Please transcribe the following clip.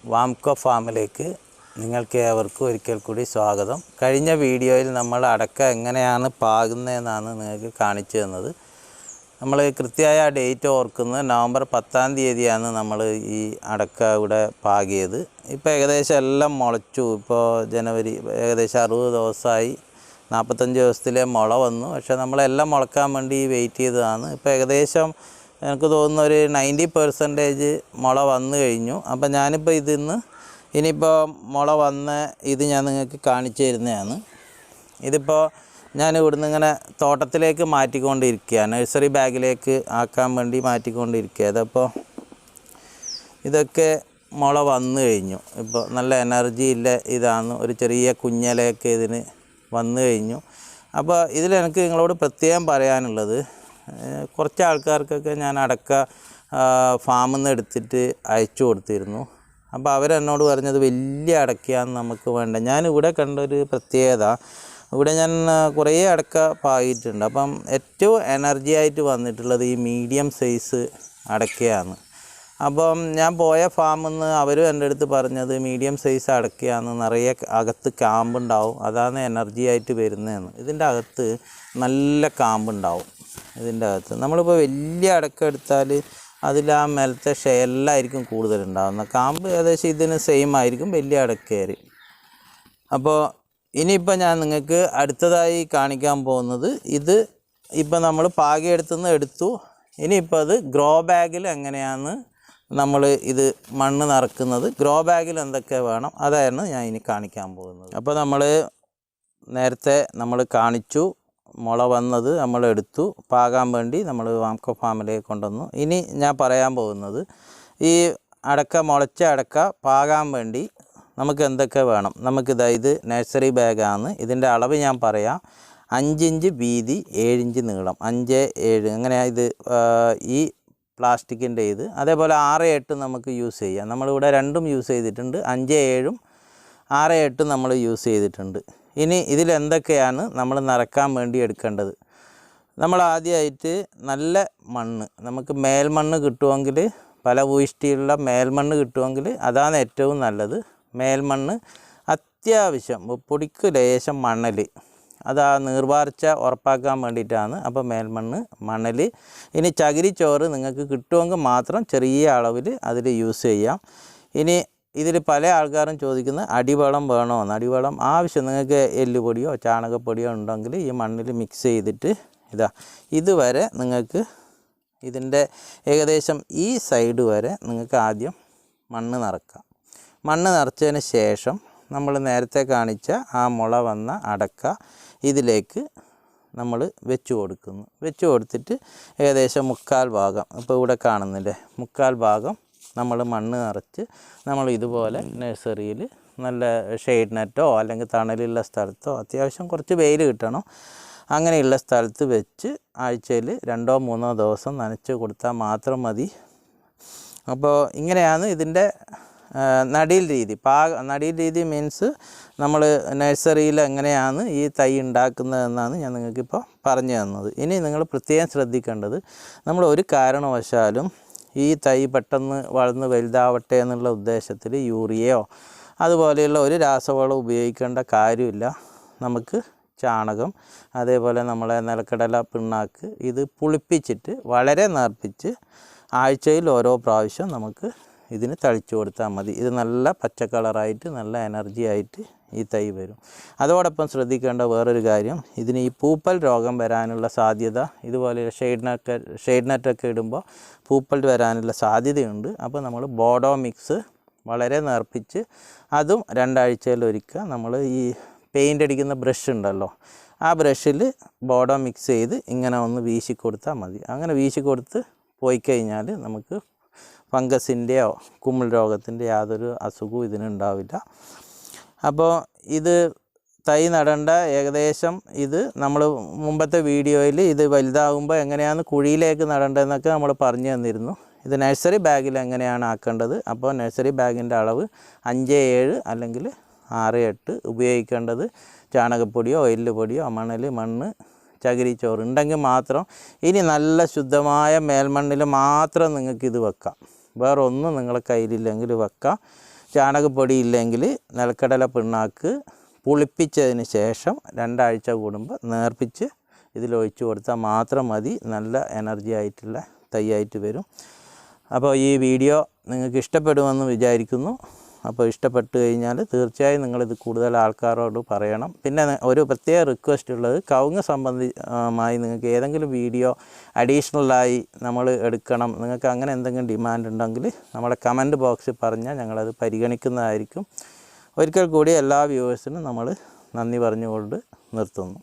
വാംകോ ഫാമിലേക്ക് നിങ്ങൾക്ക് ഏവർക്കും ഒരിക്കൽ കൂടി സ്വാഗതം. കഴിഞ്ഞ വീഡിയോയിൽ നമ്മൾ അടക്ക എങ്ങനെയാണ് പാകുന്നതെന്നാണ് നിങ്ങൾക്ക് കാണിച്ചു തന്നത്. നമ്മൾ കൃത്യമായ ഡേറ്റ് ഓർക്കുന്നത് നവംബർ 10-ാം തീയതിയാണ് നമ്മൾ ഈ അടക്ക ഇവിടെ പാകിയത്. ഇപ്പോൾ ഏകദേശം എല്ലാം മുളച്ചു. ഇപ്പോൾ ജനുവരി ഏകദേശം 60 ദിവസമായി, 45 ദിവസത്തിലെ മുള വന്നു. പക്ഷേ നമ്മളെല്ലാം മുളക്കാൻ വേണ്ടി വെയിറ്റ് ചെയ്തതാണ്. ഇപ്പോൾ ഏകദേശം എനിക്ക് തോന്നുന്ന ഒരു 90% മുള വന്നു കഴിഞ്ഞു. അപ്പം ഞാനിപ്പോൾ ഇനിയിപ്പോൾ മുള വന്ന ഇത് ഞാൻ നിങ്ങൾക്ക് കാണിച്ചു തരുന്നതാണ്. ഇതിപ്പോൾ ഞാൻ ഇവിടുന്ന് ഇങ്ങനെ തോട്ടത്തിലേക്ക് മാറ്റിക്കൊണ്ടിരിക്കുക, നഴ്സറി ബാഗിലേക്ക് ആക്കാൻ വേണ്ടി മാറ്റിക്കൊണ്ടിരിക്കുക. അതപ്പോൾ ഇതൊക്കെ മുള വന്നു കഴിഞ്ഞു. ഇപ്പോൾ നല്ല എനർജി ഇല്ല ഇതാണ്, ഒരു ചെറിയ കുഞ്ഞലയൊക്കെ ഇതിന് വന്നു കഴിഞ്ഞു. അപ്പോൾ ഇതിലെനിക്ക് നിങ്ങളോട് പ്രത്യേകം പറയാനുള്ളത്, കുറച്ച് ആൾക്കാർക്കൊക്കെ ഞാൻ അടക്ക ഫാമിൽ നിന്ന് എടുത്തിട്ട് അയച്ചു കൊടുത്തിരുന്നു. അപ്പോൾ അവരെന്നോട് പറഞ്ഞത് വലിയ അടക്കയാണ് നമുക്ക് വേണ്ട. ഞാനിവിടെ കണ്ടൊരു പ്രത്യേകത, ഇവിടെ ഞാൻ കുറേ അടക്ക പാകിയിട്ടുണ്ട്. അപ്പം ഏറ്റവും എനർജി ആയിട്ട് വന്നിട്ടുള്ളത് ഈ മീഡിയം സൈസ് അടക്കയാണ്. അപ്പം ഞാൻ പോയ ഫാമിൽ നിന്ന് അവരും എൻ്റെ അടുത്ത് പറഞ്ഞത് മീഡിയം സൈസ് അടക്കയാണ്, നിറയെ അകത്ത് കാമ്പുണ്ടാവും, അതാണ് എനർജി ആയിട്ട് വരുന്നതെന്ന്. ഇതിൻ്റെ അകത്ത് നല്ല കാമ്പുണ്ടാവും. ഇതിൻ്റെ അകത്ത് നമ്മളിപ്പോൾ വലിയ അടക്ക എടുത്താൽ അതിൽ ആ മേലത്തെ ഷെല്ലായിരിക്കും കൂടുതലുണ്ടാകുന്നത്. കാമ്പ് ഏകദേശം ഇതിന് സെയിം ആയിരിക്കും വലിയ അടക്കയേറി. അപ്പോൾ ഇനിയിപ്പോൾ ഞാൻ നിങ്ങൾക്ക് അടുത്തതായി കാണിക്കാൻ പോകുന്നത്, ഇത് ഇപ്പോൾ നമ്മൾ പാകിയെടുത്തുനിന്ന് എടുത്തു. ഇനിയിപ്പോൾ അത് ഗ്രോ ബാഗിൽ എങ്ങനെയാണ് നമ്മൾ ഇത് മണ്ണ് നിറക്കുന്നത്, ഗ്രോ ബാഗിൽ എന്തൊക്കെ വേണം, അതായിരുന്നു ഞാൻ ഇനി കാണിക്കാൻ പോകുന്നത്. അപ്പോൾ നേരത്തെ നമ്മൾ കാണിച്ചു, മുള വന്നത് നമ്മൾ എടുത്തു, പാകാൻ വേണ്ടി നമ്മൾ വാംകോ ഫാമിലേക്ക് കൊണ്ടുവന്നു. ഇനി ഞാൻ പറയാൻ പോകുന്നത്, ഈ അടക്ക മുളച്ച അടക്ക പാകാൻ വേണ്ടി നമുക്ക് എന്തൊക്കെ വേണം. ഇത് നഴ്സറി ബാഗാണ്. ഇതിൻ്റെ അളവ് ഞാൻ പറയാം. 5 ഇഞ്ച് വീതി, 7 ഇഞ്ച് നീളം, 5, 7 അങ്ങനെയാണ് ഇത്. ഈ പ്ലാസ്റ്റിക്കിൻ്റെ ഇത് അതേപോലെ 6, 8 നമുക്ക് യൂസ് ചെയ്യാം. നമ്മളിവിടെ രണ്ടും യൂസ് ചെയ്തിട്ടുണ്ട്, 5, 7, 6, 8 നമ്മൾ യൂസ് ചെയ്തിട്ടുണ്ട്. ഇനി ഇതിലെന്തൊക്കെയാണ് നമ്മൾ നിറക്കാൻ വേണ്ടി എടുക്കേണ്ടത്. നമ്മൾ ആദ്യമായിട്ട് നല്ല മണ്ണ്, നമുക്ക് മേൽമണ്ണ് കിട്ടുമെങ്കിൽ, ഫലഭൂയിഷ്ടിയുള്ള മേൽമണ്ണ് കിട്ടുമെങ്കിൽ അതാണ് ഏറ്റവും നല്ലത്. മേൽമണ്ണ് അത്യാവശ്യം, പൊടിക്ക് ലേശം മണൽ, അത് ആ നീർവാർച്ച ഉറപ്പാക്കാൻ വേണ്ടിയിട്ടാണ്. അപ്പോൾ മണൽ. ഇനി ചകിരിച്ചോറ് നിങ്ങൾക്ക് കിട്ടുമെങ്കിൽ മാത്രം ചെറിയ അളവിൽ അതിൽ യൂസ് ചെയ്യാം. ഇനി ഇതിൽ പല ആൾക്കാരും ചോദിക്കുന്നത് അടിവളം വേണമെന്ന്. അടിവളം ആവശ്യം നിങ്ങൾക്ക് എല്ലുപൊടിയോ ചാണകപ്പൊടിയോ ഉണ്ടെങ്കിൽ ഈ മണ്ണിൽ മിക്സ് ചെയ്തിട്ട് ഇതുവരെ നിങ്ങൾക്ക് ഇതിൻ്റെ ഏകദേശം ഈ സൈഡ് വരെ നിങ്ങൾക്ക് ആദ്യം മണ്ണ് നിറക്കാം. മണ്ണ് നിറച്ചതിന് ശേഷം നമ്മൾ നേരത്തെ കാണിച്ച ആ മുള വന്ന അടക്ക ഇതിലേക്ക് നമ്മൾ വെച്ച് കൊടുക്കുന്നു. വെച്ച് കൊടുത്തിട്ട് ഏകദേശം 1/4 ഭാഗം, ഇപ്പോൾ ഇവിടെ കാണുന്നില്ലേ, 1/4 ഭാഗം നമ്മൾ മണ്ണ് നിറച്ച് നമ്മൾ ഇതുപോലെ നഴ്സറിയിൽ നല്ല ഷെയ്ഡ് നെറ്റോ അല്ലെങ്കിൽ തണലുള്ള സ്ഥലത്തോ, അത്യാവശ്യം കുറച്ച് വെയിൽ കിട്ടണം, അങ്ങനെയുള്ള സ്ഥലത്ത് വെച്ച് ആഴ്ചയിൽ 2-3 ദിവസം നനച്ച് കൊടുത്താൽ മാത്രം മതി. അപ്പോൾ ഇങ്ങനെയാണ് ഇതിൻ്റെ നടീൽ രീതി. നടീൽ രീതി മീൻസ് നമ്മൾ നഴ്സറിയിൽ എങ്ങനെയാണ് ഈ തൈ ഉണ്ടാക്കുന്നതെന്നാണ് ഞാൻ നിങ്ങൾക്കിപ്പോൾ പറഞ്ഞു തന്നത്. ഇനി നിങ്ങൾ പ്രത്യേകം ശ്രദ്ധിക്കേണ്ടത്, നമ്മൾ ഒരു കാരണവശാലും ഈ തൈ പെട്ടെന്ന് വളർന്ന് വലുതാവട്ടെ എന്നുള്ള ഉദ്ദേശത്തിൽ യൂറിയയോ അതുപോലെയുള്ള ഒരു രാസവളം ഉപയോഗിക്കേണ്ട കാര്യമില്ല. നമുക്ക് ചാണകം, അതേപോലെ നമ്മളെ നിലക്കടല പിണ്ണാക്ക്, ഇത് പുളിപ്പിച്ചിട്ട് വളരെ നേർപ്പിച്ച് ആഴ്ചയിൽ ഓരോ പ്രാവശ്യം നമുക്ക് ഇതിന് തളിച്ചു കൊടുത്താൽ മതി. ഇത് നല്ല പച്ച കളറായിട്ട് നല്ല എനർജി ആയിട്ട് ഈ തൈ വരും. അതോടൊപ്പം ശ്രദ്ധിക്കേണ്ട വേറൊരു കാര്യം, ഇതിന് ഈ പൂപ്പൽ രോഗം വരാനുള്ള സാധ്യത, ഇതുപോലെ ഷെയ്ഡ് നെറ്റൊക്കെ ഇടുമ്പോൾ പൂപ്പൽ വരാനുള്ള സാധ്യതയുണ്ട്. അപ്പോൾ നമ്മൾ ബോഡോ മിക്സ് വളരെ നേർപ്പിച്ച് അതും 2 ആഴ്ചയിലൊരിക്കൽ നമ്മൾ ഈ പെയിൻ്റ് അടിക്കുന്ന ബ്രഷ് ഉണ്ടല്ലോ, ആ ബ്രഷിൽ ബോഡോ മിക്സ് ചെയ്ത് ഇങ്ങനെ ഒന്ന് വീശി കൊടുത്താൽ മതി. അങ്ങനെ വീശി കൊടുത്ത് പോയി കഴിഞ്ഞാൽ നമുക്ക് ഫംഗസിൻ്റെയോ കുമിൾ രോഗത്തിൻ്റെ യാതൊരു അസുഖവും ഇതിനുണ്ടാവില്ല. അപ്പോൾ ഇത് തൈ നടേണ്ട ഏകദേശം ഇത് നമ്മൾ മുമ്പത്തെ വീഡിയോയിൽ ഇത് വലുതാകുമ്പോൾ എങ്ങനെയാണ് കുഴിയിലേക്ക് നടേണ്ടതെന്നൊക്കെ നമ്മൾ പറഞ്ഞു തന്നിരുന്നു. ഇത് നഴ്സറി ബാഗിൽ എങ്ങനെയാണ് ആക്കേണ്ടത്. അപ്പോൾ നഴ്സറി ബാഗിൻ്റെ അളവ് 5, 7 അല്ലെങ്കിൽ 6, 8 ഉപയോഗിക്കേണ്ടത്. ചാണകപ്പൊടിയോ എല്ലുപൊടിയോ മണ്ണ് ചകിരിച്ചോറ് ഉണ്ടെങ്കിൽ മാത്രം. ഇനി നല്ല ശുദ്ധമായ മേൽമണ്ണിൽ മാത്രം നിങ്ങൾക്കിത് വെക്കാം, വേറെ ഒന്നും നിങ്ങളുടെ കയ്യിലില്ലെങ്കിൽ വെക്കാം. ചാണകപ്പൊടി ഇല്ലെങ്കിൽ നിലക്കടല പിണ്ണാക്ക് പുളിപ്പിച്ചതിന് ശേഷം 2 ആഴ്ച കൂടുമ്പോൾ നേർപ്പിച്ച് ഇതിലൊഴിച്ച് കൊടുത്താൽ മാത്രം മതി. നല്ല എനർജി ആയിട്ടുള്ള തൈയായിട്ട് വരും. അപ്പോൾ ഈ വീഡിയോ നിങ്ങൾക്ക് ഇഷ്ടപ്പെടുമെന്ന് വിചാരിക്കുന്നു. അപ്പോൾ ഇഷ്ടപ്പെട്ട് കഴിഞ്ഞാൽ തീർച്ചയായും നിങ്ങളിത് കൂടുതൽ ആൾക്കാരോട് പറയണം. പിന്നെ ഒരു പ്രത്യേക റിക്വസ്റ്റ് ഉള്ളത്, കവുങ്ങ് സംബന്ധമായി നിങ്ങൾക്ക് ഏതെങ്കിലും വീഡിയോ അഡീഷണലായി നമ്മൾ എടുക്കണം, നിങ്ങൾക്ക് അങ്ങനെ എന്തെങ്കിലും ഡിമാൻഡ് ഉണ്ടെങ്കിൽ നമ്മുടെ കമൻറ്റ് ബോക്സിൽ പറഞ്ഞാൽ ഞങ്ങളത് പരിഗണിക്കുന്നതായിരിക്കും. ഒരിക്കൽ കൂടി എല്ലാ വ്യൂവേഴ്സിനും നമ്മൾ നന്ദി പറഞ്ഞുകൊണ്ട് നിർത്തുന്നു.